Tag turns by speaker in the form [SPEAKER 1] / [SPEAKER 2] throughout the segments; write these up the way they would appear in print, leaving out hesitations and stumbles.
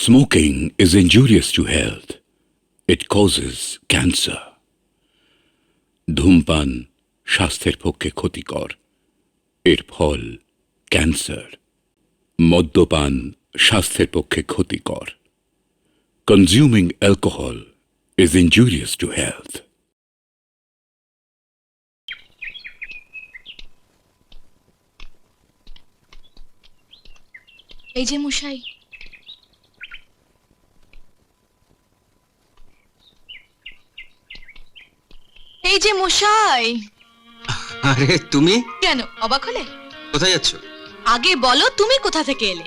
[SPEAKER 1] Smoking is injurious to health. It causes cancer. ধূমপান স্বাস্থ্যের পক্ষে ক্ষতিকর। এর ফল ক্যান্সার। মদ্যপান স্বাস্থ্যের পক্ষে ক্ষতিকর। Consuming alcohol is injurious to health.
[SPEAKER 2] এই যে মশাই, এই যে মশাই।
[SPEAKER 3] আরে তুমি
[SPEAKER 2] কেন অবাক হলে?
[SPEAKER 3] কোথায় যাচ্ছ?
[SPEAKER 2] আগে বলো তুমি কোথা থেকে এলে?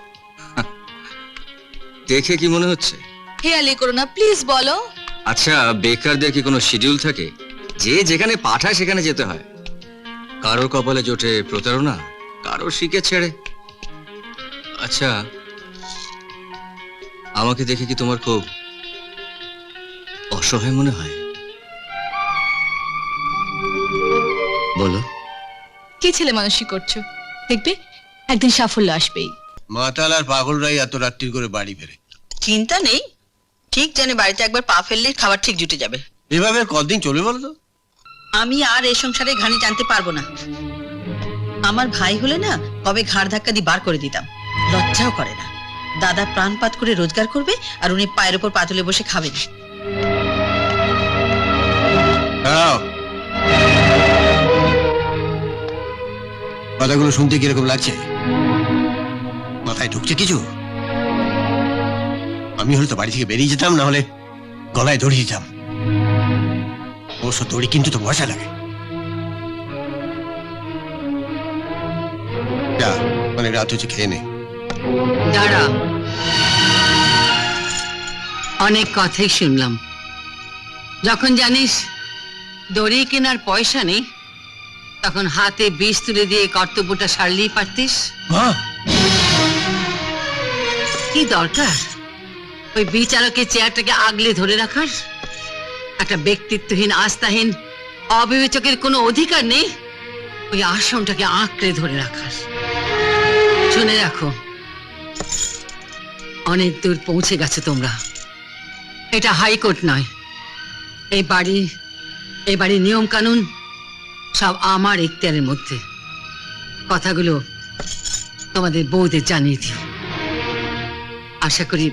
[SPEAKER 3] দেখে কি মনে হচ্ছে?
[SPEAKER 2] হেয়ালি করো না প্লিজ, বলো।
[SPEAKER 3] আচ্ছা, বেকারদের কি কোনো শিডিউল থাকে? যে যেখানে পাঠায় সেখানে যেতে হয়। কারোর কপালে জোটে প্রতারণা, কারোর শিখে ছেড়ে। আচ্ছা, আমাকে দেখে কি তোমার খুব অসহায় মনে হয়? বলো।
[SPEAKER 2] কি ছেলে মানুষই করছো, দেখবে একদিন সাফল্য আসবেই।
[SPEAKER 4] মাতাল আর পাগলরাই এত রাত্রি করে বাড়ি ফেরে।
[SPEAKER 5] চিন্তা নেই, ঠিক জানি বাড়িতে একবার পা ফেললে খাবার ঠিক জুটে যাবে।
[SPEAKER 4] এভাবে আর কতদিন চলবে বলো তো?
[SPEAKER 5] আমি আর এই সংসারে ঘানি টানতে পারবো না। আমার ভাই হলে না কবে ঘাড় ধাক্কা দিয়ে বার করে দিতাম। লজ্জাও করে না। দাদা প্রাণপাত করে রোজগার করবে আর উনি পায়ের উপর পা তুলে বসে খাবেন।
[SPEAKER 4] দাঁড়াও, কথাগুলো শুনতে কিরকম লাগছে? মাথায় ঢুকছে কিছু? আমি হলে তো বাড়ি থেকে বেরিয়ে যেতাম, না হলে গলায় দড়ি দিতাম। অবশ্য দড়ি কিন্তু তো পয়সা লাগে। যা, অনেক রাত হচ্ছে, খেয়ে নে।
[SPEAKER 6] দাঁড়া, অনেক কথাই শুনলাম। যখন জানিস দড়ি কেনার পয়সা নেই, তখন হাতে বিষ তুলে দিয়ে কর্তব্যটা সারলেই পারতিস। কি দরকার ওই বিচারকের চেয়ারটাকে আগলে ধরে রাখার? একটা ব্যক্তিত্বহীন, আস্থাহীন, অবিবেচকের কোনো অধিকার নেই ওই আসনটাকে আঁকড়ে ধরে রাখার। শুনে রাখো, অনেক দূর পৌঁছে গেছে তোমরা। এটা হাইকোর্ট নয়। এই বাড়ির নিয়ম কানুন সব আমার এখতিয়ারের মধ্যে। কথাগুলো তোমাদের বউদের জানিয়ে দিও। আশা করি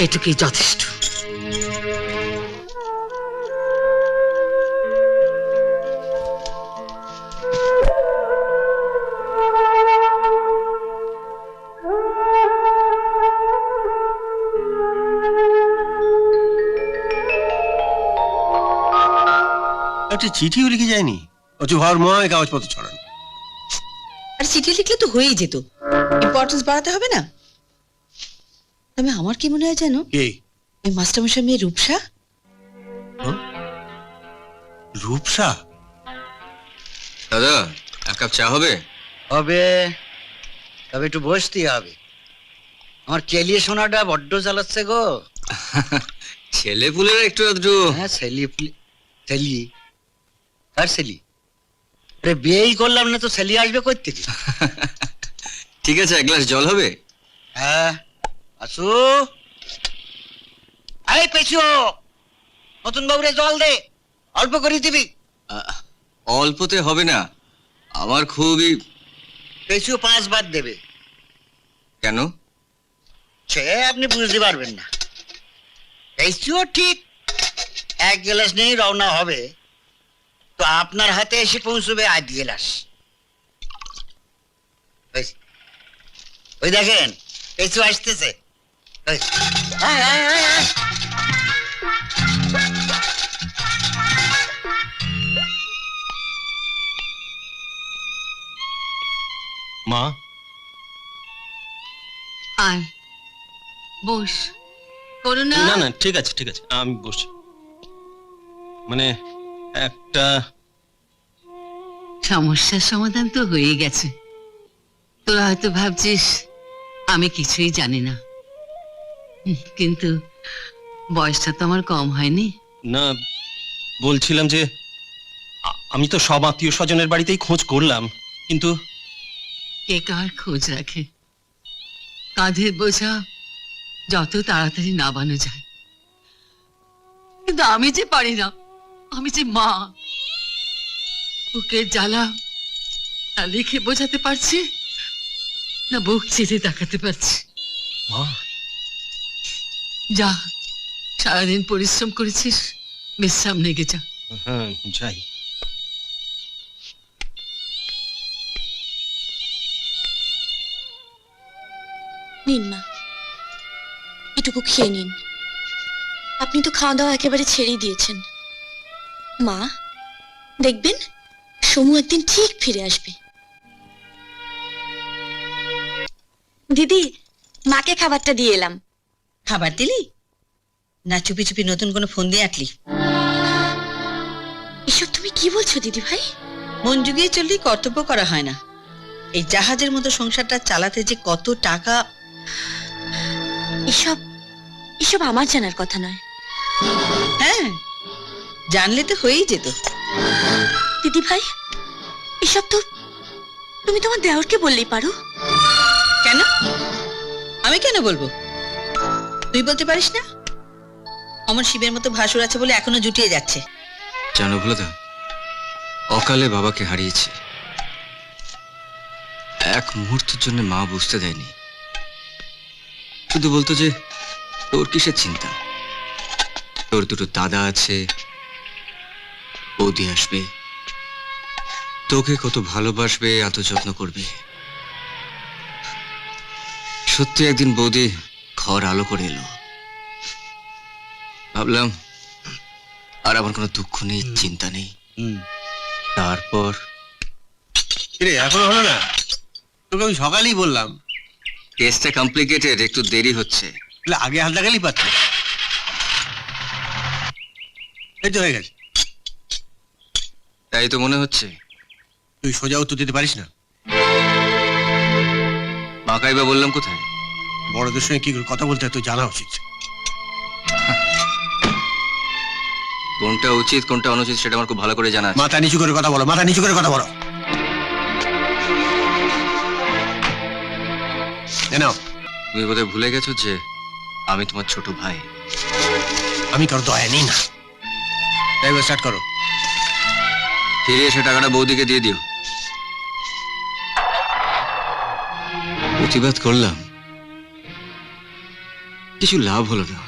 [SPEAKER 6] এটুকুই যথেষ্ট।
[SPEAKER 4] একটা চিঠিও লিখে যায়নি, অথচ ঘর ময় কাগজপত্র ছড়ানো।
[SPEAKER 5] আর চিঠি লিখলে তো হয়েই যেত, ইম্পর্টেন্স বাড়াতে হবে না। তবে আমার কি মনে হয় জানো,
[SPEAKER 4] কে?
[SPEAKER 5] ওই মাস্টারমশাই মেয়ে রূপসা।
[SPEAKER 4] রূপসা?
[SPEAKER 3] দাদা, এক কাপ চা হবে?
[SPEAKER 7] হবে, তবে একটু বসতে হবে। আমার কেলিয়ে সোনাটা বড্ড জ্বালাচ্ছে গো।
[SPEAKER 3] ছেলে পুলেরা একটু আধটু।
[SPEAKER 7] হ্যাঁ, ছেলি আর ছেলি। আরে বিয়েই করলাম না তো ছেলি আসবে কই থেকে?
[SPEAKER 3] ঠিক আছে, এক গ্লাস জল হবে?
[SPEAKER 7] হ্যাঁ, আসু। আরে পেছু, নতুন বাবুরে জল দে, অল্প করে দিবি।
[SPEAKER 3] অল্পতে হবে না, আমার খুবই।
[SPEAKER 7] পেছু 5 বার দেবে।
[SPEAKER 3] কেন?
[SPEAKER 7] সে আপনি বুঝতে পারবেন না। পেছুও ঠিক 1 গ্লাস নেই রওনা হবে, তো আপনার হাতে এসে পৌঁছবে 8 গ্লাস। ওই দেখেন পেছু আসতেছে।
[SPEAKER 4] মা,
[SPEAKER 6] আয় বস। করুণা,
[SPEAKER 8] না না, ঠিক আছে ঠিক আছে, আমি বসছি। মানে একটা
[SPEAKER 6] সমস্যার সমাধান তো হয়ে গেছে। তোরা হয়তো ভাবছিস আমি কিছুই জানি না, কিন্তু বয়সটা তো আমার কম হয়নি।
[SPEAKER 8] না, বলছিলাম যে আমি তো সব আত্মীয় স্বজনের বাড়িতেই খোঁজ করলাম, কিন্তু
[SPEAKER 6] কে কার খোঁজ রাখে? কাঁধের বোঝা যত তাড়াতাড়ি নামানো যায়। কিন্তু আমি যে পারি না, আমি যে মা, বুকের জ্বালা না লিখে বোঝাতে পারছি, না বুক চিরে দেখাতে পারছি।
[SPEAKER 8] মা,
[SPEAKER 6] যা, সারাদিন পরিশ্রম করেছিস, বিশ্রাম নেগে যা।
[SPEAKER 8] হ্যাঁ যাই।
[SPEAKER 9] নিন মা, এটুকু খেয়ে নিন। আপনি তো খাওয়া দাওয়া একেবারে ছেড়েই দিয়েছেন। মা, দেখবেন সমু একদিন ঠিক ফিরে আসবে। দিদি, মাকে খাবারটা দিয়ে এলাম।
[SPEAKER 5] খাবার দিলি না চুপি চুপি নতুন কোনো ফোন দিয়ে আটলি?
[SPEAKER 9] এসব তুমি কি বলছো দিদি ভাই?
[SPEAKER 5] মন জুগিয়ে চললেই কর্তব্য করা হয় না। এই জাহাজের মতো সংসারটা চালাতে যে কত টাকা।
[SPEAKER 9] এসব এসব আমার জানার কথা নয়।
[SPEAKER 5] হ্যাঁ, জানলে তো হয়েই যেত।
[SPEAKER 9] দিদি ভাই, এসব তো তুমি তোমার দেওরকে বললেই পারো।
[SPEAKER 5] কেন? আমি কেন বলবো? তুই বলতে পারিস না? অমর শিবের মতো ভাসুর আছে বলে এখনো জুটিয়ে যাচ্ছে।
[SPEAKER 3] জানো ভোলাদা, অকালে বাবাকে হারিয়েছি। এক মুহূর্তের জন্য মা বুঝতে দেয়নি, শুধু বলতো যে তোর কিসের চিন্তা, তোর দুটো দাদা আছে, বৌদি আসবে, তোকে কত ভালোবাসবে, এত যত্ন করবে। সত্যি একদিন বৌদি ঘর আলো করে এলো, ভাবলাম আর আমার কোনো দুঃখ নেই, চিন্তা নেই। তারপর
[SPEAKER 4] কিরে, এখনো হলো না? তোকে আমি সকালেই বললাম,
[SPEAKER 3] কেসটা কমপ্লিকেটেড, একটু দেরি হচ্ছে।
[SPEAKER 4] বলে আগে হালটা গেলেই পারত। এই তো হয়ে গেছে।
[SPEAKER 3] তাই তো মনে হচ্ছে।
[SPEAKER 4] তুই সোজা উত্তর দিতে পারিস না।
[SPEAKER 3] মাকাই বা বললাম কোথায়?
[SPEAKER 4] বড়দের সঙ্গে কি করে কথা বলতে হয় তোর জানা উচিত।
[SPEAKER 3] কোনটা উচিত কোনটা অনুচিত সেটা আমার খুব ভালো করে জানা আছে।
[SPEAKER 4] মাথা নিচু করে কথা বলো, মাথা নিচু করে কথা বলো। নাও,
[SPEAKER 3] তুমি বোধহয় ভুলে গেছো যে আমি তোমার ছোট ভাই।
[SPEAKER 4] আমি কারো দয়া নেই না। তাই স্টার্ট করো।
[SPEAKER 3] ফিরে এসে টাকাটা বৌদিকে দিয়ে দিও। প্রতিবাদ করলাম, কিছু লাভ হলো না।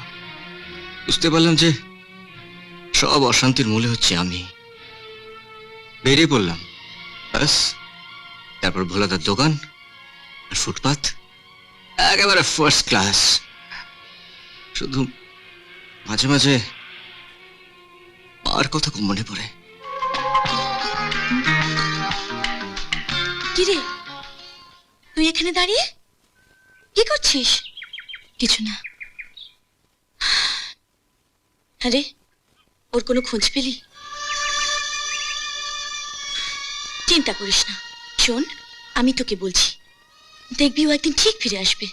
[SPEAKER 3] বুঝতে পারলাম যে সব অশান্তির মূলে হচ্ছে আমি। বেরিয়ে পড়লাম, ব্যাস। তারপর ভোলাদার দোকান আর ফুটপাত, একেবারে ফার্স্ট ক্লাস। শুধু মাঝে মাঝে মার কথা খুব মনে পড়ে।
[SPEAKER 9] কি রে, তুই এখানে দাঁড়িয়ে কি করছিস?
[SPEAKER 2] কিছু না।
[SPEAKER 9] আরে, ওর কোনো খোঁজ পেলি? চিন্তা করিস না, শোন, আমি তোকে বলছি, দেখবি ও একদিন ঠিক ফিরে আসবে।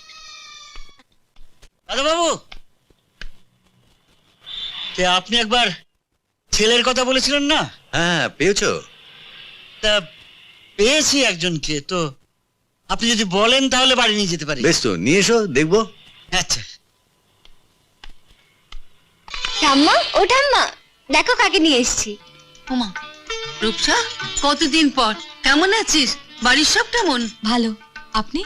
[SPEAKER 7] দাদা বাবু, আপনি একবার ছেলের কথা বলেছিলেন না?
[SPEAKER 10] হ্যাঁ, পেয়েছো?
[SPEAKER 7] তা পেয়েছি একজনকে। তো আপনি যদি বলেন তাহলে বাড়ি নিয়ে যেতে পারি।
[SPEAKER 10] বেশ, তো নিয়ে এসো, দেখবো।
[SPEAKER 7] আচ্ছা।
[SPEAKER 9] ঠাম্মা, ও ঠাম্মা, দেখো কাকে নিয়ে এসেছি।
[SPEAKER 6] ওমা, রূপসা, কতদিন পর, কেমন আছিস? বাড়ির সব কেমন?
[SPEAKER 2] ভালো। আপনি?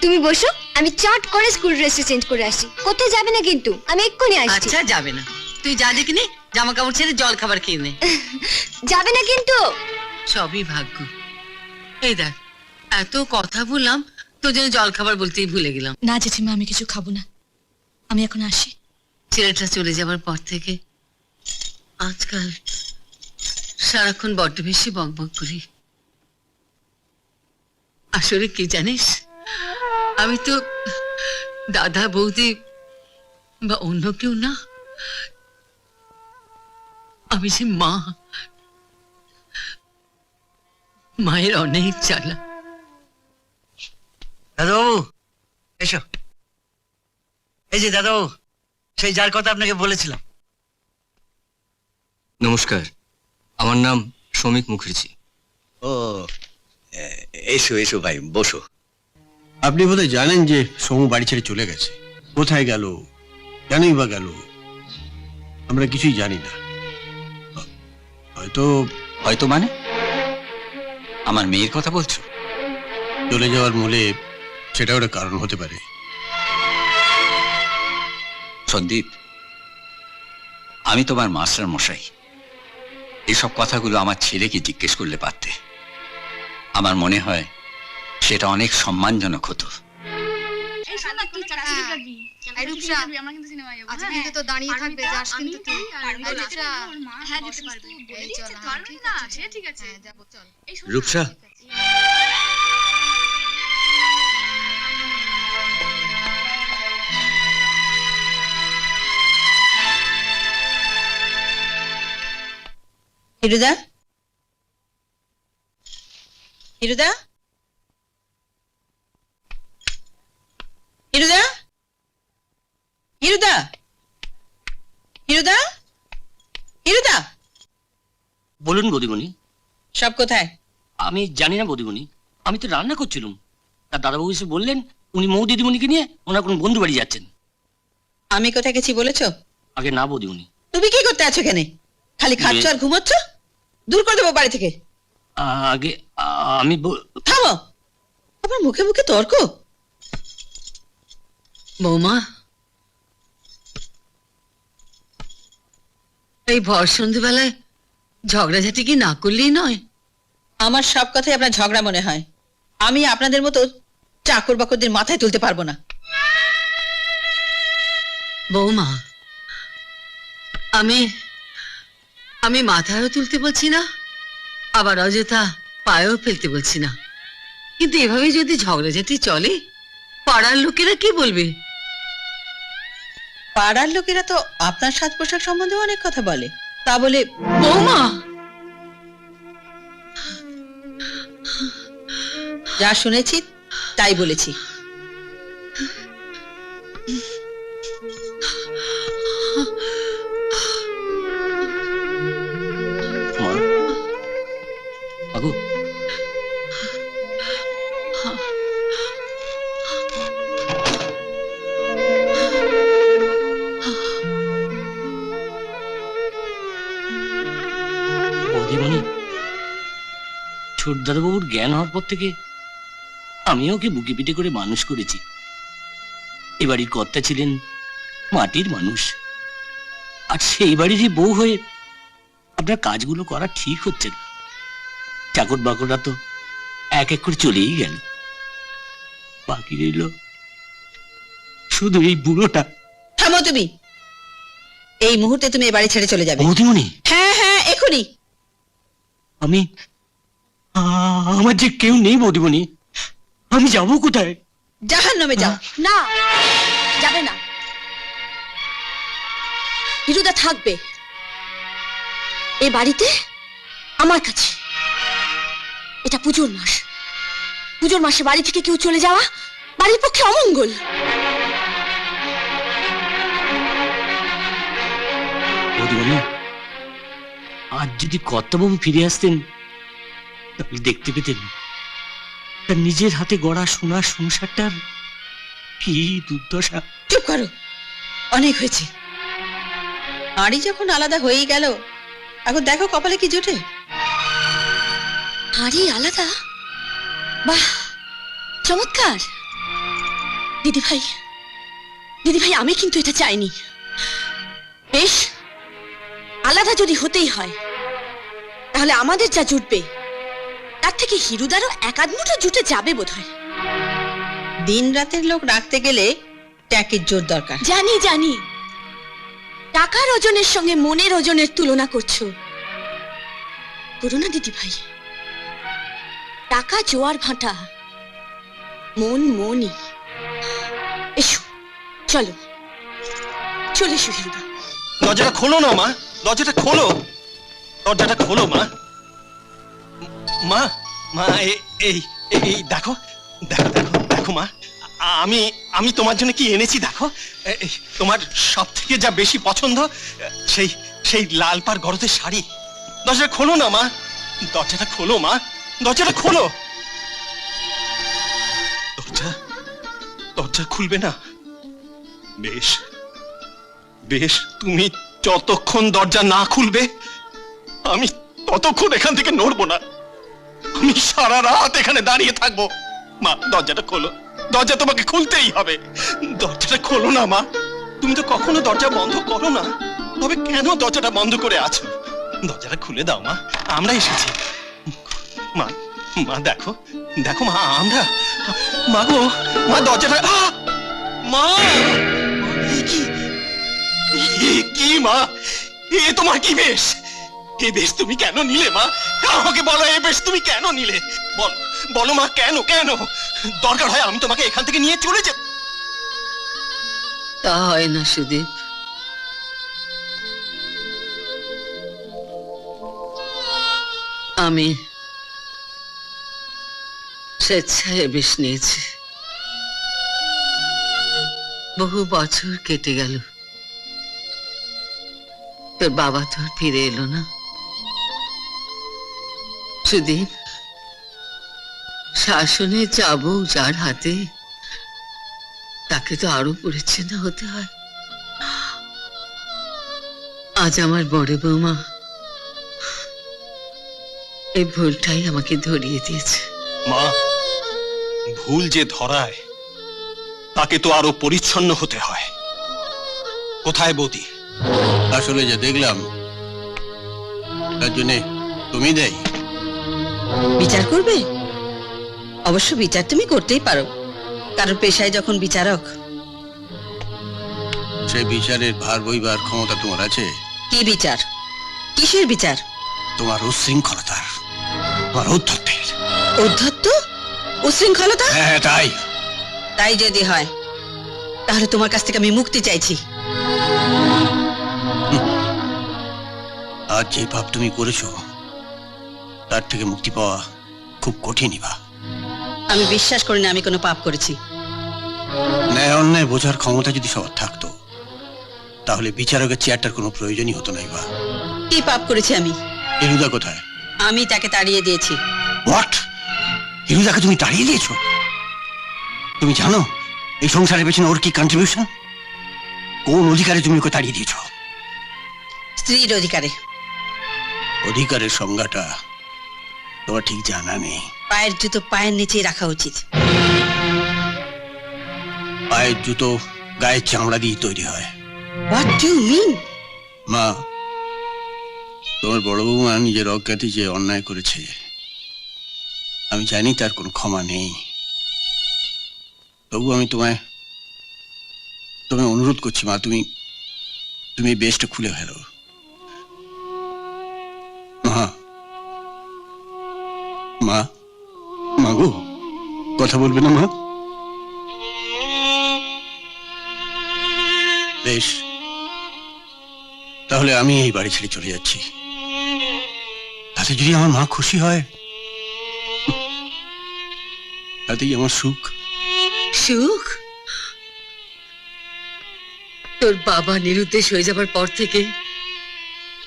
[SPEAKER 9] তুমি বসো, আমি চট করে স্কুল ড্রেসটা চেঞ্জ করে আসি। কোথায় যাবে না কিন্তু, আমি এক্ষুনি আসছি।
[SPEAKER 6] আচ্ছা, যাবে না, তুই যা দেখিনি, জামা কাপড় ছেড়ে জল খাবার খেয়ে নে।
[SPEAKER 9] যাবে না কিন্তু।
[SPEAKER 6] সবই ভাগ্য। এই দেখ, এত কথা বললাম, তোর জন্য জল খাবার বলতেই ভুলে গেলাম।
[SPEAKER 2] না জেঠিমা, আমি কিছু খাবো না। আমি এখন আসি।
[SPEAKER 6] ছেলেটা চলে যাবার পর থেকে আজকাল সারাক্ষণ বড্ড বেশি বকবক করি। আসলে কি জানিস, আমি তো দাদা বৌদি বা অন্য কেউ না, আমি যে মা, মায়ের অনেক জ্বালা।
[SPEAKER 7] দাদাবাবু এসো। এই যে দাদাবাবু, সেই যার কথা আপনাকে বলেছিলাম।
[SPEAKER 3] নমস্কার, আমার নাম শ্রমিক মুখার্জি।
[SPEAKER 10] ও, এসো এসো ভাই, বসো।
[SPEAKER 4] আপনি বোধহয় জানেন যে সমু বাড়ি ছেড়ে চলে গেছে। কোথায় গেল, কেনই বা গেল, আমরা কিছুই জানি না। হয়তো
[SPEAKER 3] হয়তো মানে আমার মেয়ের কথা বলছো?
[SPEAKER 4] চলে যাওয়ার মূলে সেটা একটা কারণ হতে পারে।
[SPEAKER 3] সন্দীপ, আমি তোমার মাস্টার মশাই, এসব কথাগুলো আমার ছেলেকে জিজ্ঞেস করলে পারতে। আমার মনে হয় সেটা অনেক সম্মানজনক হতো। রূপসা,
[SPEAKER 5] হিরুদা, হিরুদা, হিরুদা, হিরুদা, হিরুদা, হিরুদা,
[SPEAKER 8] বলুন বৌদিমণি।
[SPEAKER 5] সব কোথায়?
[SPEAKER 8] আমি জানি না বৌদিমণি, আমি তো রান্না করছিলাম। তার দাদাবাবু এসে বললেন উনি মৌ দিদিমণিকে নিয়ে ওনার কোন বন্ধু বাড়ি যাচ্ছেন।
[SPEAKER 5] আমি কোথায় গেছি বলেছো?
[SPEAKER 8] আগে না বৌদিমণি।
[SPEAKER 5] তুমি কি করতে আছো কেন? খালি খাচ্ছ আর ঘুমোচ্ছ? দূর করে দেবো বাড়ি থেকে।
[SPEAKER 8] আগে আমি
[SPEAKER 5] থামো, আবার মুখে মুখে তর্ক।
[SPEAKER 6] বৌমা, এই ভর সন্ধ্যেবেলায় ঝগড়াঝাটি কি না করলেই নয়?
[SPEAKER 5] আমার সব কথাই আপনার ঝগড়া মনে হয়। আমি আপনাদের মতো চাকর বাকরদের মাথায় তুলতে পারবো না।
[SPEAKER 6] বৌমা, আমি আমি মাথায়ও তুলতে বলছি না, আবার অযথা পায়েও ফেলতে বলছি না, কিন্তু এভাবে যদি ঝগড়াঝাটি চলে পাড়ার লোকেরা কি বলবে?
[SPEAKER 5] পাড়ার লোকেরা তো আপনার সাজ পোশাক সম্বন্ধে অনেক কথা বলে। তা বলে
[SPEAKER 6] বৌমা,
[SPEAKER 5] যা শুনেছি তাই বলেছি।
[SPEAKER 8] বাবু, বৌদিমণি, ছোট দাদাবাবুর জ্ঞান হওয়ার পর থেকে আমি ওকে বুকে পিঠে করে মানুষ করেছি। এবাড়ির কর্তা ছিলেন মাটির মানুষ, আর সেই বাড়িরই বউ হয়ে আপনার কাজগুলো করা ঠিক হচ্ছে না। চাকর বাকররা তো এক এক করে চলেই গেল, বাকি রইল শুধু এই বুড়োটা।
[SPEAKER 5] থামো তুমি, এই মুহূর্তে তুমি এ বাড়ি ছেড়ে চলে যাবে।
[SPEAKER 8] বৌদিমণি,
[SPEAKER 5] হ্যাঁ হ্যাঁ, এখনই।
[SPEAKER 8] আমি আমার যে কেউ নেই বৌদিমণি, আমি যাবো কোথায়?
[SPEAKER 5] জাহান্নামে যাও।
[SPEAKER 9] না, যাবে না। হিরুদা থাকবে এ বাড়িতে আমার কাছে। এটা পুজোর মাস, পুজোর মাসে বাড়ি থেকে কেউ চলে যাওয়া বাড়ির পক্ষে অমঙ্গল।
[SPEAKER 8] বৌদিমণি, আজ যদি কর্তাবাবু ফিরে আসতেন তাহলে দেখতে পেতেন তার নিজের হাতে গড়া সোনার সংসারটার কি দুর্দশা।
[SPEAKER 5] চুপ করো, অনেক হয়েছে। আড়ি যখন আলাদা হয়েই গেল, এখন দেখো কপালে কি জোটে।
[SPEAKER 9] হাড়ি আলাদা? বাহ, চমৎকার। দিদি ভাই, দিদি ভাই, আমি কিন্তু এটা চাইনি। বেশ, আলাদা যদি হতেই হয় তাহলে আমাদের যা জুটবে তার থেকে হিরুদারও এক আধ মুঠো জুটে যাবে বোধহয়।
[SPEAKER 5] দিন রাতের লোক রাখতে গেলে ট্যাকের জোর দরকার।
[SPEAKER 9] জানি জানি, টাকার ওজনের সঙ্গে মনের ওজনের তুলনা করছো। করো না দিদি ভাই, টাকা জোয়ার ভাটা, মন মনই। এসো, চলো, চলে এসো হিরুদা।
[SPEAKER 8] দরজাটা খোলো না মা, দরজাটা খোলো, দরজাটা খোলো মা। মা, মা, এই এই দেখো, দেখো দেখো দেখো মা, আমি আমি তোমার জন্য কি এনেছি দেখো। তোমার সব থেকে যা বেশি পছন্দ সেই সেই লাল পাড় গরদের শাড়ি। দরজাটা খোলো না মা, দরজাটা খোলো মা, দরজাটা খোলো। দরজা দরজা খুলবে না?
[SPEAKER 4] বেশ বেশ, তুমি যতক্ষণ দরজা না খুলবে আমি ততক্ষণ এখান থেকে নড়বো না। আমি সারা রাত এখানে দাঁড়িয়ে থাকবো। মা, দরজাটা খোলো, দরজা তোমাকে খুলতেই হবে। দরজাটা খোলো না মা, তুমি তো কখনো দরজা বন্ধ করো না, তবে কেন দরজাটা বন্ধ করে আছো? দরজাটা খুলে দাও মা, আমরা এসেছি। মা, মা দেখো, দেখো মা, আমরা, মা গো, মা দরজাটা, মা, এ কি, এ কি মা, এ তোমার কি বেশ? এ বেশ তুমি কেন নিলে মা? আমাকে বলো, এ বেশ তুমি কেন নিলে? বলো, বলো মা, কেন কেন? দরকার হয় আমি তোমাকে এখান থেকে নিয়ে চলে যাব।
[SPEAKER 6] তা হয় না সুদীপ। আমি স্বেচ্ছায় এ বেশ নিয়েছি। বহু বছর কেটে গেল, তোর বাবা তো আর ফিরে এলো না। সুদীপ, শাসনে যাবো যার হাতে, তাকে তো আরো পরিচ্ছন্ন হতে হয়। আজ আমার বড় বৌমা এই ভুলটাই আমাকে ধরিয়ে দিয়েছে।
[SPEAKER 4] মা, ভুল যে ধরায় তাকে তো আরো পরিচ্ছন্ন হতে হয়। কোথায় বৌদি?
[SPEAKER 10] আসলে যে দেখলাম তার জন্য তুমি দেই।
[SPEAKER 5] বিচার করবে? অবশ্য বিচার তুমি করতেই পারো, কারণ পেশায় যখন বিচারক।
[SPEAKER 10] সেই বিচারের ভার বইবার ক্ষমতা তোমার আছে?
[SPEAKER 5] কি বিচার? কিসের বিচার?
[SPEAKER 10] তোমার উশৃঙ্খলতার, তোমার ঔদ্ধত্যের।
[SPEAKER 5] উদ্ধত্ত? উশৃঙ্খলতা?
[SPEAKER 10] হ্যাঁ, তাই।
[SPEAKER 5] তাই যদি হয় তাহলে তোমার কাছ থেকে আমি মুক্তি চাইছি।
[SPEAKER 10] আজ যে পাপ তুমি করেছো তার থেকে মুক্তি পাওয়া খুব কঠিনই বা।
[SPEAKER 5] আমি বিশ্বাস করি না আমি কোনো পাপ করেছি।
[SPEAKER 10] ন্যায় অন্যায় বোঝার ক্ষমতা যদি সবার থাকতো তাহলে বিচারকের চেয়ারটার কোনো প্রয়োজনই হতো না। বা
[SPEAKER 5] কি পাপ করেছি আমি?
[SPEAKER 10] হিরুদা কোথায়?
[SPEAKER 5] আমি তাকে তাড়িয়ে দিয়েছি।
[SPEAKER 10] হোয়াট? হিরুদাকে তুমি তাড়িয়ে দিয়েছো? তুমি জানো এই সংসারের পেছনে ওর কি কন্ট্রিবিউশন? কোন অধিকারে তুমি ওকে তাড়িয়ে দিয়েছো?
[SPEAKER 5] স্ত্রীর অধিকারে।
[SPEAKER 10] অধিকারের সংজ্ঞাটা তোমার ঠিক জানা নেই।
[SPEAKER 5] পায়ের জুতো পায়ের নিচে রাখা উচিত।
[SPEAKER 10] পায়ের জুতো গায়ের চামড়া দিয়ে তৈরি হয়।
[SPEAKER 5] What do you mean?
[SPEAKER 10] মা, তোমার বড় বৌমা নিজের অজ্ঞাতে যে অন্যায় করেছে আমি জানি তার কোনো ক্ষমা নেই। তবু আমি তোমায় অনুরোধ করছি মা, তুমি এই বেশটা খুলে ফেলো। মা, মা, মা গো, কথা বলবে না মা? বেশ, তাহলে আমি এই বাড়ি ছেড়ে চলে যাচ্ছি। তাতে যদি আমার মা খুশি হয় তাতেই আমার সুখ।
[SPEAKER 6] সুখ? তোর বাবা নিরুদ্দেশ হয়ে যাবার পর থেকে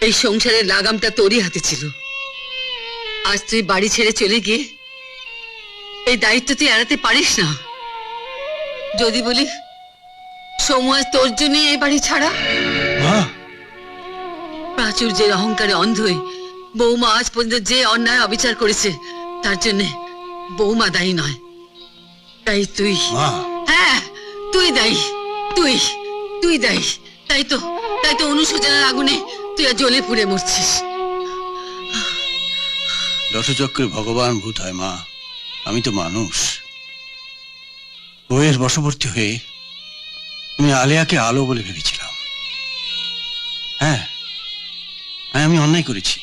[SPEAKER 6] এই সংসারের লাগামটা তোরই হাতে ছিল। আজ তুই বাড়ি ছেড়ে চলে গিয়ে এই দায়িত্ব তুই এড়াতে পারিস না। যদি বলি সমু আজ তোর জন্যই এই বাড়ি ছাড়া।
[SPEAKER 10] মা,
[SPEAKER 6] প্রাচুর্যের অহংকারে অন্ধ হয়ে বৌমা আজ পর্যন্ত যে অন্যায় অবিচার করেছে তার জন্য বৌমা দায়ী নয়, তাই তুই।
[SPEAKER 10] মা,
[SPEAKER 6] হ্যাঁ, তুই দায়ী, তুই দায়ী। তাই তো অনুশোচনার আগুনে তুই আর জ্বলে পুড়ে মরছিস।
[SPEAKER 10] দশচক্রে ভগবান ভূত হয় মা, আমি তো মানুষ। বইয়ের বশবর্তী হয়ে আমি আলেয়াকে আলো বলে ভেবেছিলাম। হ্যাঁ, আমি অন্যায় করেছি,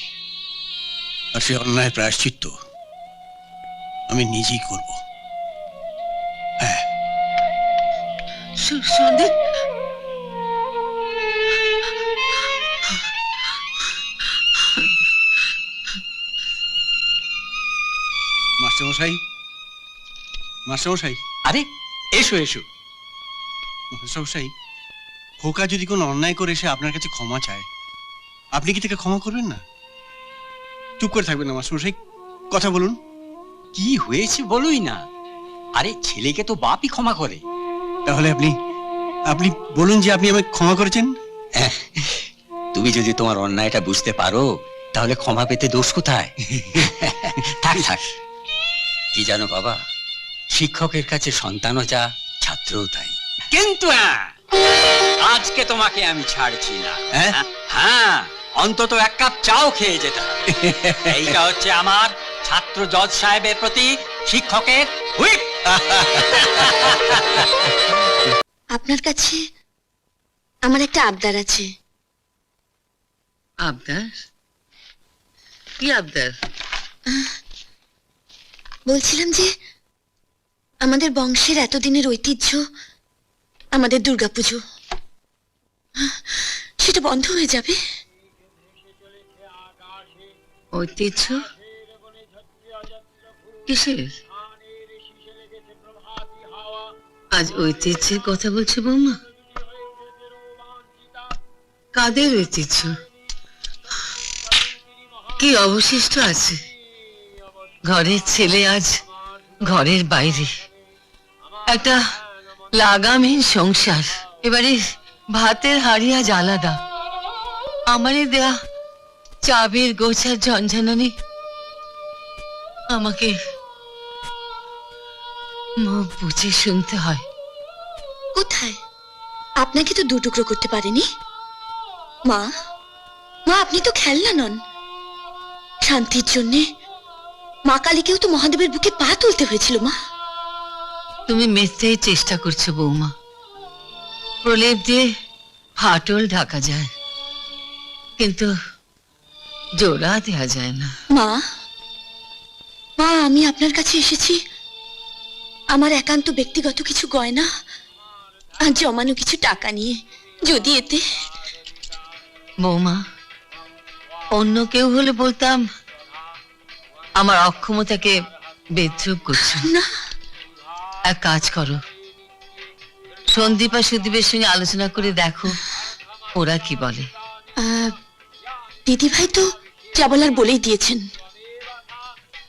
[SPEAKER 10] আর সে অন্যায় প্রায়শ্চিত্ত আমি নিজেই করব। হ্যাঁ।
[SPEAKER 6] সন্দীপ,
[SPEAKER 10] মাস্টারমশাই, মাস্টারমশাই।
[SPEAKER 3] আরে এসো এসো।
[SPEAKER 10] মাস্টারমশাই, খোকা যদি কোনো অন্যায় করে এসে আপনার কাছে ক্ষমা চায়, আপনি কি তাকে ক্ষমা করবেন না? চুপ করে থাকবেন না মাস্টারমশাই, কথা বলুন।
[SPEAKER 3] কি হয়েছে বলোই না। আরে ছেলেকে তো বাপই ক্ষমা করে।
[SPEAKER 10] তাহলে আপনি আপনি বলুন যে আপনি আমাকে ক্ষমা করেছেন।
[SPEAKER 3] তুমি যদি তোমার অন্যায়টা বুঝতে পারো তাহলে ক্ষমা পেতে দোষ কোথায়? থাক থাক। কি জানো বাবা, শিক্ষকের কাছে সন্তানও যা, ছাত্রও তাই। কিন্তু আজকে তোমাকে আমি ছাড়ছি না। হ্যাঁ, অন্তত এক কাপ চাও খেয়ে যেতে হবে। এইটা হচ্ছে আমার ছাত্র জজ সাহেবের প্রতি শিক্ষকের হুইপ।
[SPEAKER 9] আপনার কাছে আমার একটা আবদার আছে।
[SPEAKER 6] আবদার? কি আবদার?
[SPEAKER 9] বলছিলাম যে আমাদের বংশের এতদিনের ঐতিহ্য আমাদের দুর্গাপুজো, সেটা বন্ধ হয়ে যাবে।
[SPEAKER 6] ঐতিহ্য কিসের? আজ ঐতিহ্যের কথা বলছে বৌমা? কাদের ঐতিহ্য? কি অবশিষ্ট আছে? ঘরের ছেলে আজ ঘরের বাইরে, একটা লাগামহীন সংসার। এবারে ভাতের হাড়ি আজ আলাদা। আমারই দেয়া চাবির গোছার ঝঞ্ঝানি আমাকে মুখ বুঝে শুনতে হয়।
[SPEAKER 9] কোথায়? আপনাকে তো দুটুকরো করতে পারেনি। মা, মা আপনি তো খেলনা নন। শান্তির জন্যে মা কালীকেও তো মহাদেবের বুকে পা তুলতে হয়েছিল। মা,
[SPEAKER 6] তুমি মিথ্যেই চেষ্টা করছো বৌমা। প্রলেপ দিয়ে ফাটল ঢাকা যায়, কিন্তু জোড়া দেয়া যায় না।
[SPEAKER 9] মা, মা আমি আপনার কাছে এসেছি আমার একান্ত ব্যক্তিগত কিছু গয়না আর জমানো কিছু টাকা নিয়ে। যদি এতে
[SPEAKER 6] বৌমা, অন্য কেউ হলে বলতাম আমার অক্ষমতাকে বেদ্রুপ করছো।
[SPEAKER 9] না,
[SPEAKER 6] এক কাজ করো, সন্দীপ আর সুদীপের সঙ্গে আলোচনা করে দেখো ওরা কি বলে।
[SPEAKER 9] দিদি ভাই তো যা বলার বলেই দিয়েছেন।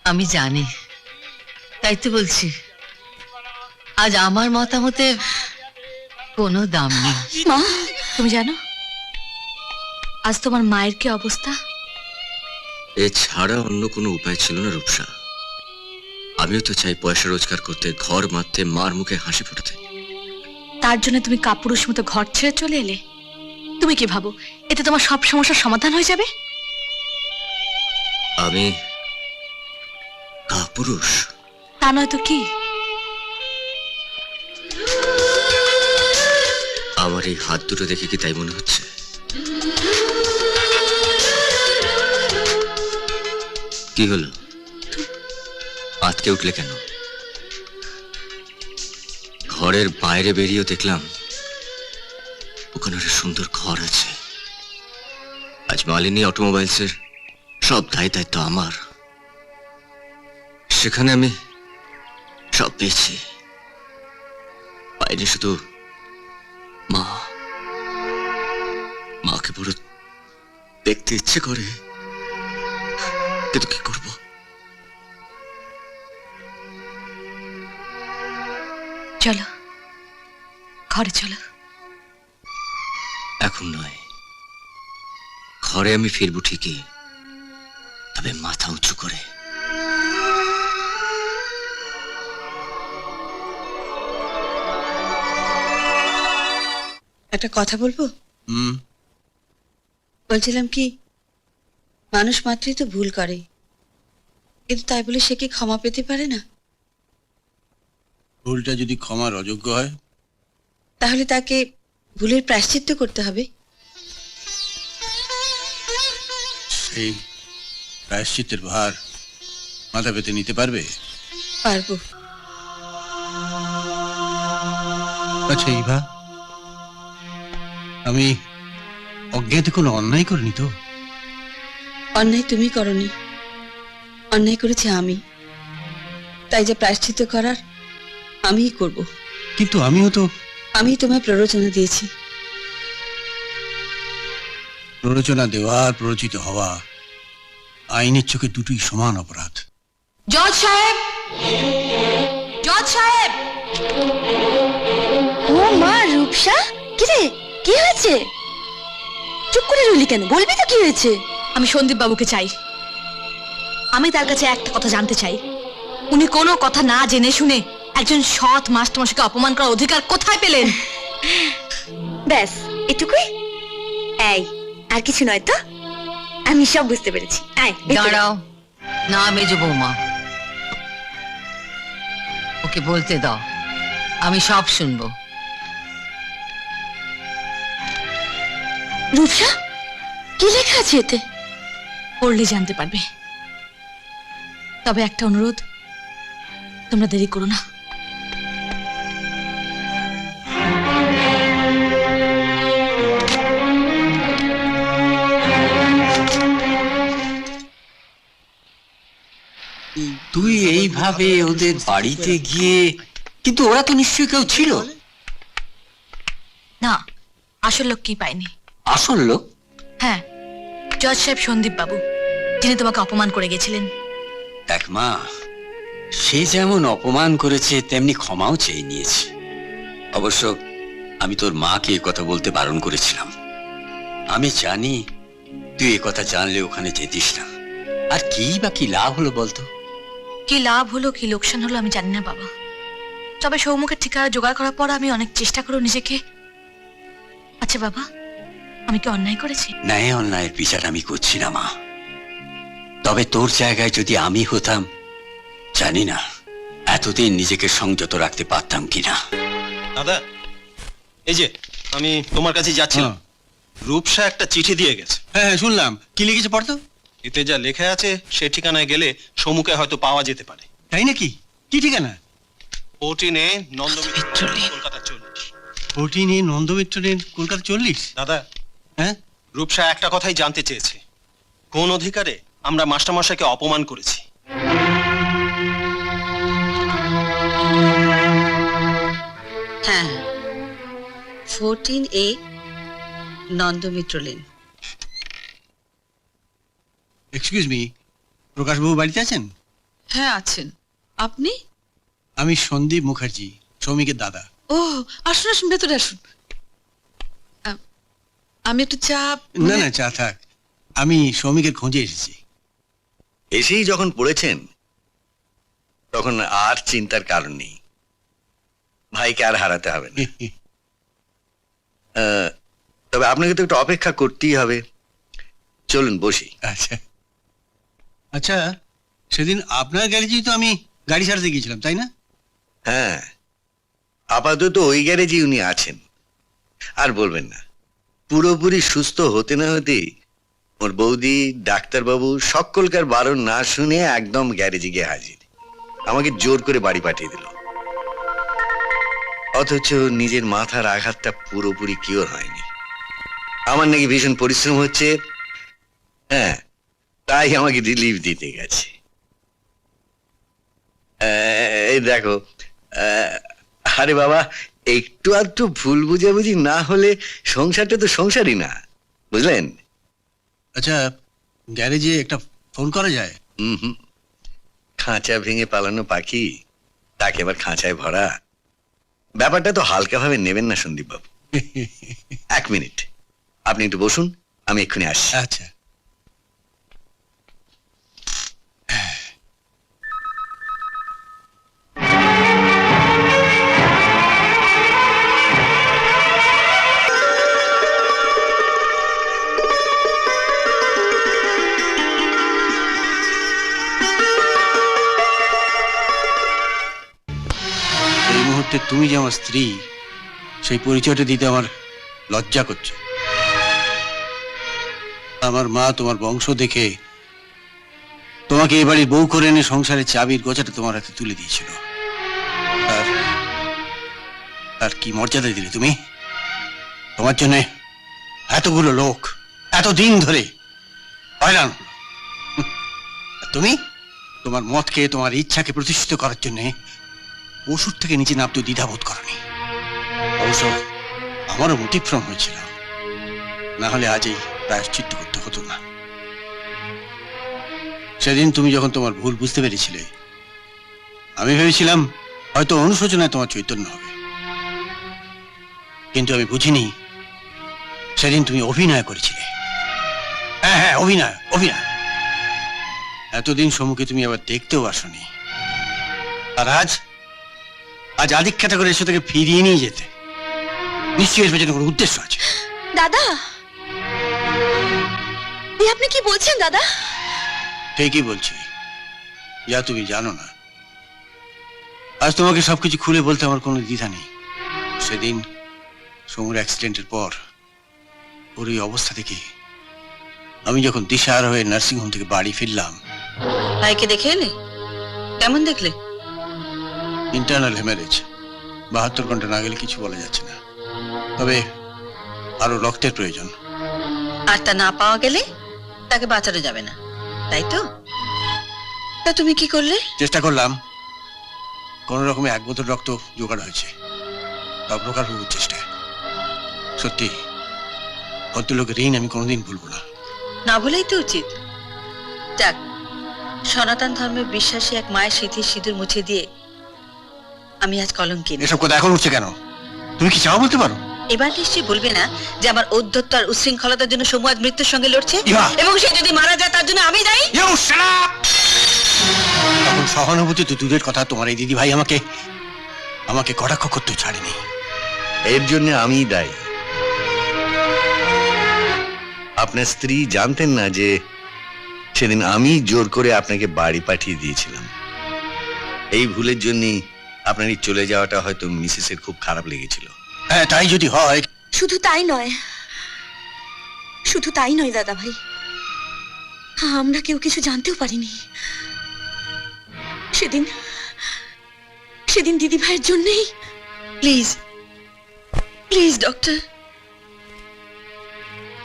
[SPEAKER 6] আমি জানি, তাই তো বলছি আজ আমার মতামতের কোনো দাম নেই।
[SPEAKER 9] মা,
[SPEAKER 2] তুমি জানো আজ তোমার মায়ের কি অবস্থা?
[SPEAKER 11] এছাড়া অন্য কোনো উপায় ছিল না রূপসা। আমিও তো চাই পয়সা রোজগার করতে, ঘর মারতে, মার মুখে হাসি ফোটাতে।
[SPEAKER 2] তার জন্য তুমি কাপুরুষ মতো ঘর ছেড়ে চলে এলে? তুমি কি ভাবো এতে তোমার সব সমস্যার সমাধান হয়ে যাবে?
[SPEAKER 11] আমি কাপুরুষ?
[SPEAKER 2] তা নয় তো কি?
[SPEAKER 11] আমার এই হাত দুটো দেখে কি তাই মনে হচ্ছে? কি হলো, আটকে উঠলে কেন? ঘরের বাইরে বেরিয়েও দেখলাম ওখানে একটা সুন্দর ঘর আছে। আজ মালিনী অটোমোবাইলসের সব দায়িত্ব আমার। সেখানে আমি সব পেয়েছি, পাইনি শুধু মা। মাকে বড় দেখতে ইচ্ছে করে, কিন্তু কি করব?
[SPEAKER 2] চলো ঘরে চলো।
[SPEAKER 11] এখন নয়, ঘরে আমি ফিরবো ঠিকই, তবে মাথা উঁচু করে।
[SPEAKER 5] একটা কথা বলবো?
[SPEAKER 10] হুম,
[SPEAKER 5] বলছিলাম কি, মানুষ মাত্রই তো ভুল করে, কিন্তু তাই বলে সে কি ক্ষমা পেতে পারে না?
[SPEAKER 10] ভুলটা যদি ক্ষমার অযোগ্য হয়,
[SPEAKER 5] তাহলে তাকে ভুলের প্রায়শ্চিত্ত করতে হবে।
[SPEAKER 10] সেই প্রায়শ্চিত্তের ভার মাথা পেতে নিতে পারবে?
[SPEAKER 5] পারবো।
[SPEAKER 10] আচ্ছা ইভা, আমি অজ্ঞাতে কোনো অন্যায় করিনি তো?
[SPEAKER 5] অন্যায় তুমি করনি, অন্যায় করেছি আমি। তাই যে প্রায়শ্চিত্ত করার আমিই করব।
[SPEAKER 10] কিন্তু আমিও তো
[SPEAKER 5] আমি তোমায় প্ররোচনা দিয়েছি।
[SPEAKER 10] প্ররোচনা দেওয়া আর প্ররোচিত হওয়া আইনের চোখে দুটোই সমান অপরাধ।
[SPEAKER 2] জজ সাহেব, জজ সাহেব!
[SPEAKER 9] ও মা, রূপসা, কি রে, কি হয়েছে? চুপ করে রইলি কেন? বলবি তো কি হয়েছে?
[SPEAKER 2] আমি সন্দীপ বাবুকে চাই। আমি তার কাছে একটা কথা জানতে চাই, উনি কোনো কথা না জেনে শুনে একজন সৎ মাস্টারমশাইকে অপমান করার অধিকার কোথায় পেলেন?
[SPEAKER 9] ব্যাস এটুকুই? এই, আর কিছু নয় তো? আমি সব বুঝতে পেরেছি। আয় ভেতরে।
[SPEAKER 6] দাঁড়াও, না মেজ বৌমা, ওকে বলতে দাও, আমি সব শুনবো।
[SPEAKER 9] রূপসা, কি লেখা আছে এতে?
[SPEAKER 2] পড়লে জানতে পারবে। তবে একটা অনুরোধ, তোমরা দেরি করো না।
[SPEAKER 3] তুই এইভাবে ওদের বাড়িতে গিয়ে, কিন্তু ওরা তো নিশ্চয়ই কেউ ছিল।
[SPEAKER 2] না, আসল লোক কি পাইনি।
[SPEAKER 3] আসল লোক?
[SPEAKER 2] হ্যাঁ, জজ সাহেব সন্দীপ বাবু, যিনি তোমাকে অপমান করে গেছিলেন।
[SPEAKER 3] দেখ মা, সে যেমন অপমান করেছে তেমনি ক্ষমাও চেয়ে নিয়েছে। অবশ্য আমি তোর মাকে এ কথা বলতে বারণ করেছিলাম। আমি জানি তুই এ কথা জানলে ওখানে যেতিস না। আর কি বা কি লাভ হলো বলতো?
[SPEAKER 2] কি লাভ হলো কি লোকসান হলো আমি জানি না বাবা। তবে সৌমুখের ঠিকানা জোগাড় করার পর আমি অনেক চেষ্টা করে নিজেকে। আচ্ছা বাবা, আমি কি অন্যায় করেছি?
[SPEAKER 3] ন্যায় অন্যায়ের বিচার আমি করছি না মা। তবে তোর জায়গায় যদি আমি হতাম, জানি না এতদিন নিজেকে সংযত রাখতে পারতাম কিনা।
[SPEAKER 4] দাদা, এই যে আমি তোমার কাছে যাচ্ছিলাম। রূপসা একটা চিঠি দিয়ে গেছে।
[SPEAKER 10] হ্যাঁ হ্যাঁ, শুনলাম। কি লিখেছে পড়তো?
[SPEAKER 4] এতে যা লেখা আছে সে ঠিকানায় গেলে সম্মুখে হয়তো পাওয়া যেতে পারে।
[SPEAKER 10] তাই নাকি? কি ঠিকানা?
[SPEAKER 4] 14A Nandamitra, Kolkata 40।
[SPEAKER 10] 14A Nandamitra lane, Kolkata 40।
[SPEAKER 4] দাদা,
[SPEAKER 10] হ্যাঁ,
[SPEAKER 4] রূপসা একটা কথাই জানতে চেয়েছে, কোন অধিকারে আমরা মাস্টারমশাইকে অপমান করেছি।
[SPEAKER 5] হ্যাঁ, 14A Nandamitra lane.
[SPEAKER 10] Excuse me, প্রকাশবাবু বাড়িতে আছেন?
[SPEAKER 5] হ্যাঁ আছেন। আপনি?
[SPEAKER 10] আমি সন্দীপ মুখার্জি, সৌমিকের দাদা।
[SPEAKER 5] ও, আসুন আসুন, ভেতরে আসুন। আমি একটু চা।
[SPEAKER 10] না না, চা থাক। আমি সৌমিকের খোঁজে এসেছি।
[SPEAKER 12] এসেই যখন পড়েছেন তখন আর চিন্তার কারণ নেই, ভাইকে আর হারাতে হবে না। তবে আপনাকে তো একটু অপেক্ষা করতেই হবে। চলুন বসি।
[SPEAKER 10] আচ্ছা আচ্ছা, সেদিন আপনার গ্যারেজেই তো আমি গাড়ি ছাড়তে গিয়েছিলাম, তাই না?
[SPEAKER 12] হ্যাঁ, আপাতত ওই গ্যারেজেই উনি আছেন। আর বলবেন না, পুরোপুরি সুস্থ হতে না হতেই ওর বৌদি, ডাক্তারবাবু সকলকার বারণ না শুনে একদম গ্যারেজে গিয়ে হাজির। আমাকে জোর করে বাড়ি পাঠিয়ে দিল। অথচ নিজের মাথার আঘাতটা পুরোপুরি কিওর হয়নি। আমার নাকি ভীষণ পরিশ্রম হচ্ছে, হ্যাঁ, তাই আমাকে রিলিফ দিতে গেছে। এই দেখো, আরে বাবা, একটু আধটু ভুল বুঝাবুঝি না হলে সংসারটা তো সংসারই না, বুঝলেন?
[SPEAKER 10] আচ্ছা, গ্যারেজে একটা ফোন করা যায়?
[SPEAKER 12] হুম, খাঁচা ভেঙে পালানো পাখি, তাকে আবার খাঁচায় ভরা। ব্যাপারটা তো হালকা ভাবে নেবেন না সন্দীপ বাবু। 1 মিনিট, আপনি একটু বসুন, আমি এক্ষুনি আসছি।
[SPEAKER 10] আচ্ছা। এই মুহূর্তে তুমি যে আমার স্ত্রী, সেই পরিচয়টা দিতে আমার লজ্জা করছে। আমার মা তোমার বংশ দেখে তোমাকে এই বাড়ির বউ করে এনে সংসারের চাবির গোছাটা তোমার হাতে তুলে দিয়েছিল। আর আর কি মর্যাদা দিলে তুমি? তোমার জন্য এতগুলো লোক এতদিন ধরে হয়রান হলো। আর তুমি তোমার মতকে, তোমার ইচ্ছাকে প্রতিষ্ঠিত করার জন্য ওষুধ থেকে নিচে নামতে দ্বিধাবোধ করনি। অবশ্য আমারও মুক্তিভ্রম হয়েছিল, না হলে আজ এই প্রায়শ্চিত্ত করতে হতো না। সেদিন তুমি যখন তোমার ভুল বুঝতে পেরেছিলে, আমি ভেবেছিলাম হয়তো অনুশোচনায় তোমার চৈতন্য হবে। কিন্তু আমি বুঝিনি সেদিন তুমি অভিনয় করেছিলে। হ্যাঁ হ্যাঁ, অভিনয় অভিনয়। এতদিন সমুকে তুমি আবার দেখতেও আসনি, আর আজ আজ আদিক্ষেতা করে এসে তাকে ফিরিয়ে নিয়ে যেতে নিশ্চয়ই এর পেছনে কোনো উদ্দেশ্য আছে।
[SPEAKER 9] দাদা, এই আপনি কি বলছেন দাদা?
[SPEAKER 10] ঠিকই বলছি, যা তুমি জানো না। আজ তোমাকে সবকিছু খুলে বলতে আমার কোনো দ্বিধা নেই। সেদিন সমুর অ্যাক্সিডেন্টের পর ওর এই অবস্থা দেখে আমি যখন দিশাহারা হয়ে নার্সিংহোম থেকে বাড়ি ফিরলাম।
[SPEAKER 5] ভাইকে দেখে এলে? কেমন দেখলে?
[SPEAKER 10] ইন্টারনাল হেমারেজ, 72 ঘন্টা না গেলে কিছু বলা যাচ্ছে না, তবে আরো রক্তের প্রয়োজন।
[SPEAKER 5] আর তা না পাওয়া গেলে তাকে বাঁচানো যাবে না, তাই তো? তা তুমি কি করলে?
[SPEAKER 10] চেষ্টা করলাম, কোন রকমে 1 বোতল রক্ত জোগাড় হয়েছে, তা প্রকার হওয়ার চেষ্টা। সত্যি ভদ্রলোকের ঋণ আমি কোনোদিন ভুলবো না।
[SPEAKER 5] না বলেই তো উচিত। যাক, সনাতন ধর্মে বিশ্বাসী এক মায়ের স্মৃতির সিঁদুর মুছে দিয়ে আমি আজ কলঙ্কিনী।
[SPEAKER 10] এসব কথা এখন উঠছে কেন? তুমি কি চাও বলতে পারো?
[SPEAKER 5] এবার নিশ্চয়ই বলবে না যে আমার ঔদ্ধত্য আর উচ্ছৃঙ্খলতার জন্য সমু আজ মৃত্যুর সঙ্গে লড়ছে,
[SPEAKER 10] ইভা!
[SPEAKER 5] এবং সে যদি মারা যায় তার জন্য আমি দায়ী।
[SPEAKER 10] তখন সহানুভূতি তো দূরের কথা, তোমার এই দিদি ভাই আমাকে আমাকে কটাক্ষ করতে ছাড়েনি।
[SPEAKER 12] এর জন্য আমি দায়ী। আপনার স্ত্রী জানতেন না যে সেদিন আমি জোর করে আপনাকে বাড়ি পাঠিয়ে দিয়েছিলাম। এই ভুলের জন্যই আপনার এই চলে যাওয়াটা হয়তো মিসেসের খুব খারাপ লেগেছিল।
[SPEAKER 10] হ্যাঁ, তাই যদি হয়।
[SPEAKER 9] শুধু তাই নয়, শুধু তাই নয় দাদা ভাই, আমরা কেউ কিছু জানতেও পারিনি। সেদিন সেদিন দিদি ভাইয়ের জন্যই।
[SPEAKER 5] Please please doctor.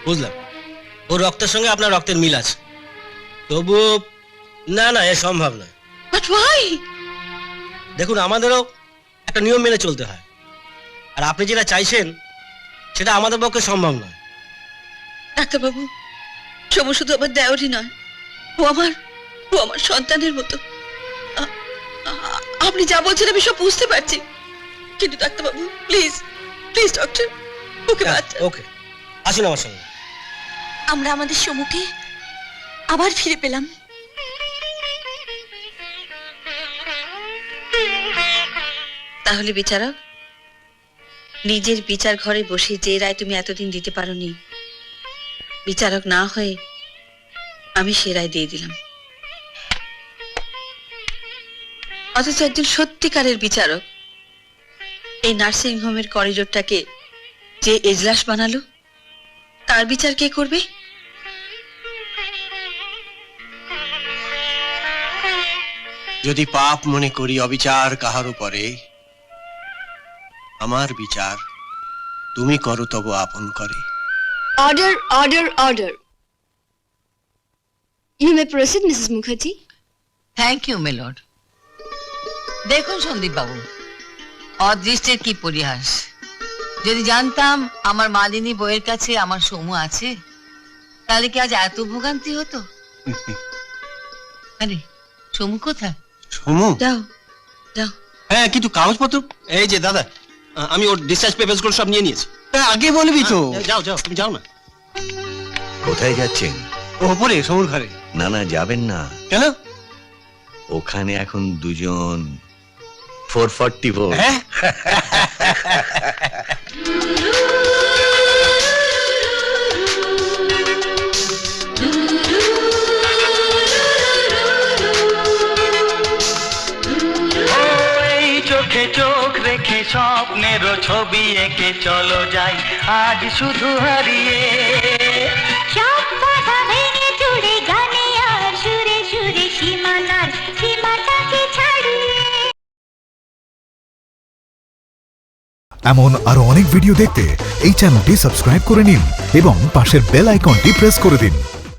[SPEAKER 8] বুঝলাম, ওর রক্তের সঙ্গে আপনার রক্তের মিল আছে, তবু না না, এ সম্ভব নয়।
[SPEAKER 5] But why?
[SPEAKER 8] দেখুন, আমাদেরও একটা নিয়ম মেনে চলতে হয়, আর আপনি যেটা চাইছেন সেটা আমাদের পক্ষে সম্ভব নয়।
[SPEAKER 5] ডাক্তারবাবু, সমু শুধু আমার দেওরই নয়, ও আমার সন্তানের মতো। আপনি যা বলছেন আমি সব বুঝতে পারছি, কিন্তু ডাক্তারবাবু প্লিজ প্লিজ ডক্টর, ওকে বাঁচান।
[SPEAKER 8] ওকে, আসুন আমার সঙ্গে।
[SPEAKER 9] আমরা আমাদের সমুকে আবার ফিরে পেলাম।
[SPEAKER 5] তাহলে বিচারক, নিজের বিচার ঘরে বসে যে রায় তুমি এতদিন দিতে পারোনি, বিচারক না হয়ে আমি সে রায় দিয়ে দিলাম। অথচ একজন সত্যিকারের বিচারক এই নার্সিং হোমের করিডোরটাকে যে এজলাস বানালো, তার বিচার কে করবে?
[SPEAKER 10] যদি পাপ মনে করি অবিচার কাহার উপরে, আমার বিচার তুমি করো তব আপন করে।
[SPEAKER 9] Order order order. You may proceed Mrs Mukherjee.
[SPEAKER 6] Thank you milord. দেখুন সন্দীপ বাবু, অদৃষ্টের কি পরিহাস। যদি জানতাম আমার মালিনী বইয়ের কাছে আমার সমু আছে, তাহলে কি আজ এত ভোগান্তি হতো? আরে সমু কোথায়?
[SPEAKER 10] সমু?
[SPEAKER 5] যাও যাও।
[SPEAKER 4] হ্যাঁ, কিন্তু কাগজপত্র এই যে দাদা, আমি ওর ডিসচার্জ পেপারস গুলো সব নিয়ে নিয়েছি।
[SPEAKER 10] আগে বলবি তো।
[SPEAKER 4] যাও যাও, তুমি যাও না।
[SPEAKER 12] কোথায় যাচ্ছেন?
[SPEAKER 10] ওপরে সমুর ঘরে।
[SPEAKER 12] না না, যাবেন না।
[SPEAKER 10] কেন?
[SPEAKER 12] ওখানে এখন দুজন 444।
[SPEAKER 10] হ্যাঁ,
[SPEAKER 13] চোখে চোখ রেখে স্বপ্নেরও ছবি এঁকে চলো যাই আজ শুধু হারিয়ে।
[SPEAKER 14] সব বাধা ভেঙে চুড়ে গানে আর সুরে সুরে সীমাটাকে ছাড়িয়ে।
[SPEAKER 15] এমন আরো অনেক ভিডিও দেখতে এই চ্যানেলটি সাবস্ক্রাইব করে নিন এবং পাশের বেল আইকনটি প্রেস করে দিন।